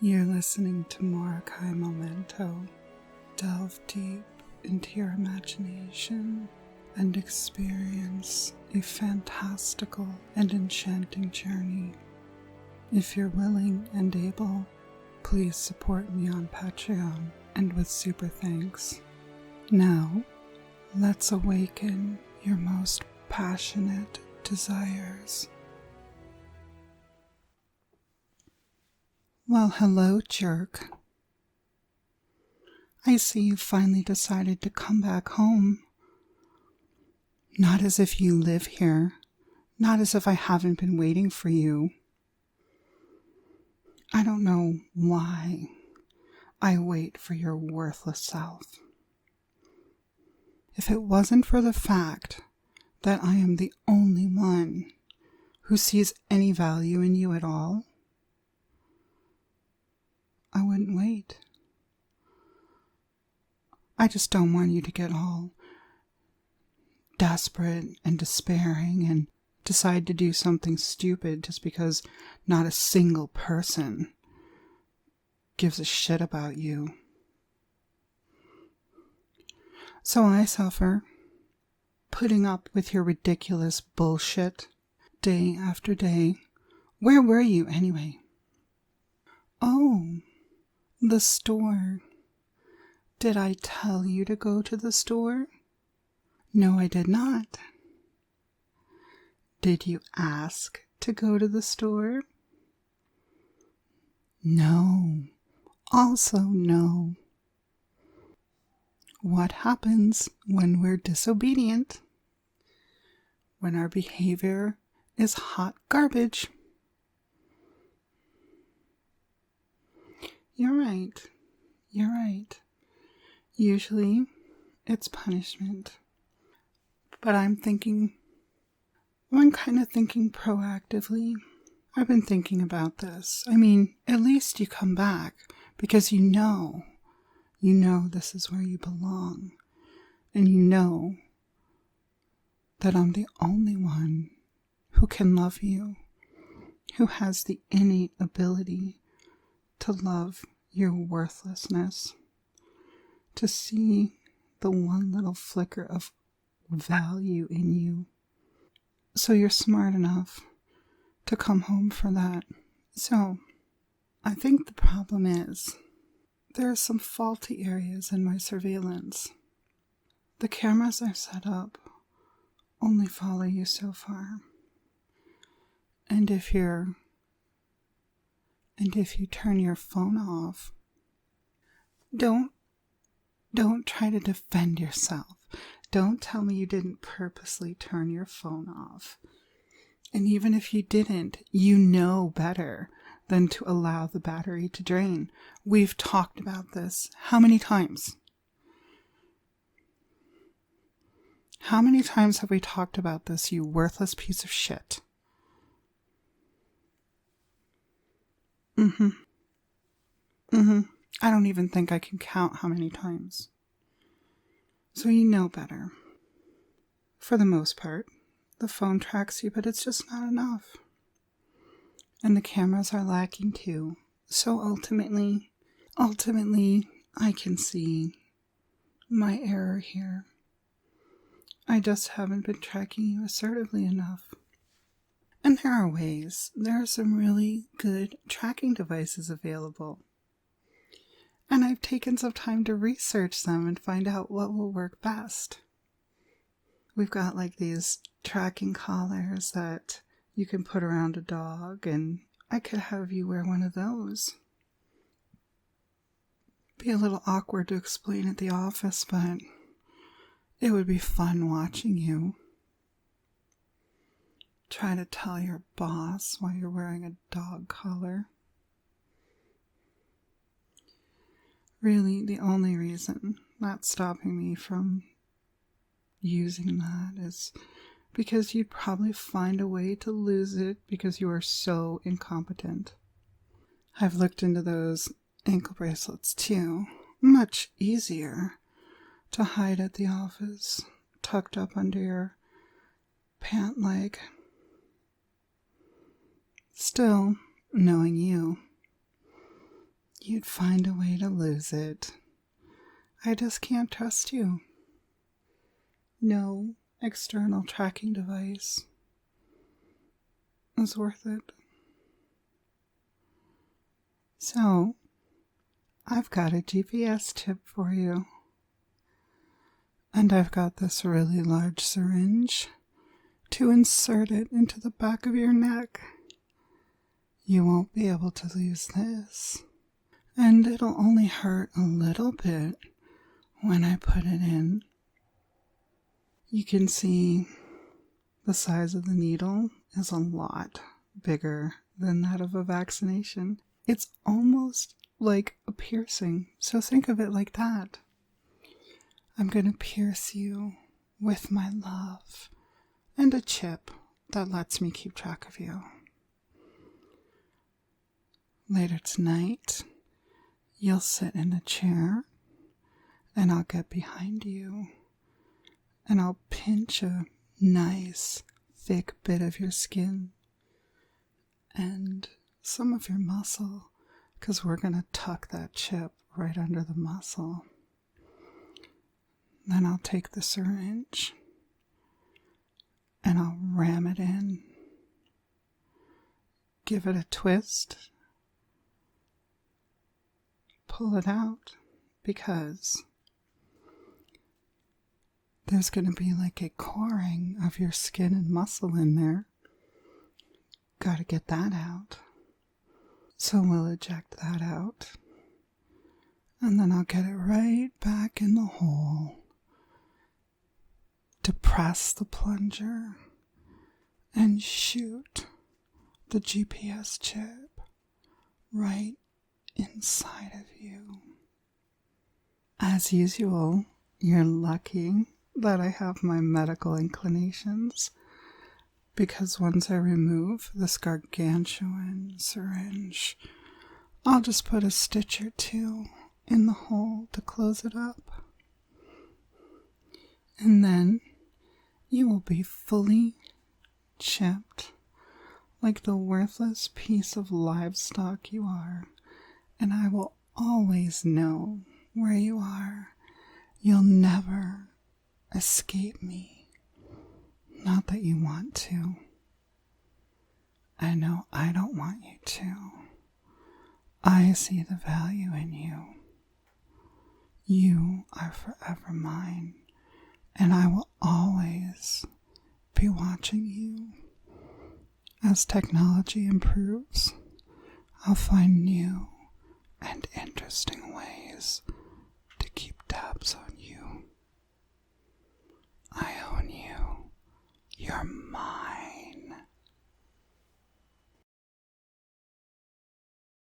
You're listening to Morokai Memento. Delve deep into your imagination and experience a fantastical and enchanting journey. If you're willing and able, please support me on Patreon and with super thanks. Now, let's awaken your most passionate desires. Well, hello, jerk. I see you finally decided to come back home. Not as if you live here, not as if I haven't been waiting for you. I don't know why I wait for your worthless self. If it wasn't for the fact that I am the only one who sees any value in you at all, I wouldn't wait. I just don't want you to get all desperate and despairing and decide to do something stupid just because not a single person gives a shit about you. So I suffer, putting up with your ridiculous bullshit day after day. Where were you anyway? Oh, the store. Did I tell you to go to the store? No, I did not. Did you ask to go to the store? No. Also no. What happens when we're disobedient? When our behavior is hot garbage? You're right. You're right. Usually, it's punishment. But I'm kind of thinking proactively. I've been thinking about this. I mean, at least you come back because you know this is where you belong. And you know that I'm the only one who can love you, who has the innate ability to love your worthlessness, to see the one little flicker of value in you. So you're smart enough to come home for that. So I think the problem is there are some faulty areas in my surveillance. The cameras I've set up only follow you so far. And if you turn your phone off, don't try to defend yourself. Don't tell me you didn't purposely turn your phone off. And even if you didn't, you know better than to allow the battery to drain. We've talked about this. How many times? How many times have we talked about this, you worthless piece of shit? I don't even think I can count how many times. So you know better. For the most part, the phone tracks you, but it's just not enough. And the cameras are lacking too. So ultimately, I can see my error here. I just haven't been tracking you assertively enough. And there are ways. There are some really good tracking devices available. And I've taken some time to research them and find out what will work best. We've got like these tracking collars that you can put around a dog, and I could have you wear one of those. Be a little awkward to explain at the office, but it would be fun watching you try to tell your boss why you're wearing a dog collar. Really, the only reason that's stopping me from using that is because you'd probably find a way to lose it because you are so incompetent. I've looked into those ankle bracelets too. Much easier to hide at the office, tucked up under your pant leg. Still, knowing you, you'd find a way to lose it. I just can't trust you. No external tracking device is worth it. So, I've got a GPS chip for you. And I've got this really large syringe to insert it into the back of your neck. You won't be able to lose this. And it'll only hurt a little bit when I put it in. You can see the size of the needle is a lot bigger than that of a vaccination. It's almost like a piercing, so think of it like that. I'm going to pierce you with my love and a chip that lets me keep track of you. Later tonight, you'll sit in a chair and I'll get behind you and I'll pinch a nice thick bit of your skin and some of your muscle, because we're going to tuck that chip right under the muscle. Then I'll take the syringe and I'll ram it in. Give it a twist. Pull it out, because there's going to be like a coring of your skin and muscle in there. Got to get that out. So we'll eject that out. And then I'll get it right back in the hole. Depress the plunger and shoot the GPS chip right inside of you. As usual, you're lucky that I have my medical inclinations, because once I remove this gargantuan syringe, I'll just put a stitch or two in the hole to close it up. And then you will be fully chipped like the worthless piece of livestock you are, and I will always know where you are. You'll never escape me. Not that you want to. I know I don't want you to. I see the value in you. You are forever mine, and I will always be watching you. As technology improves, I'll find new and interesting ways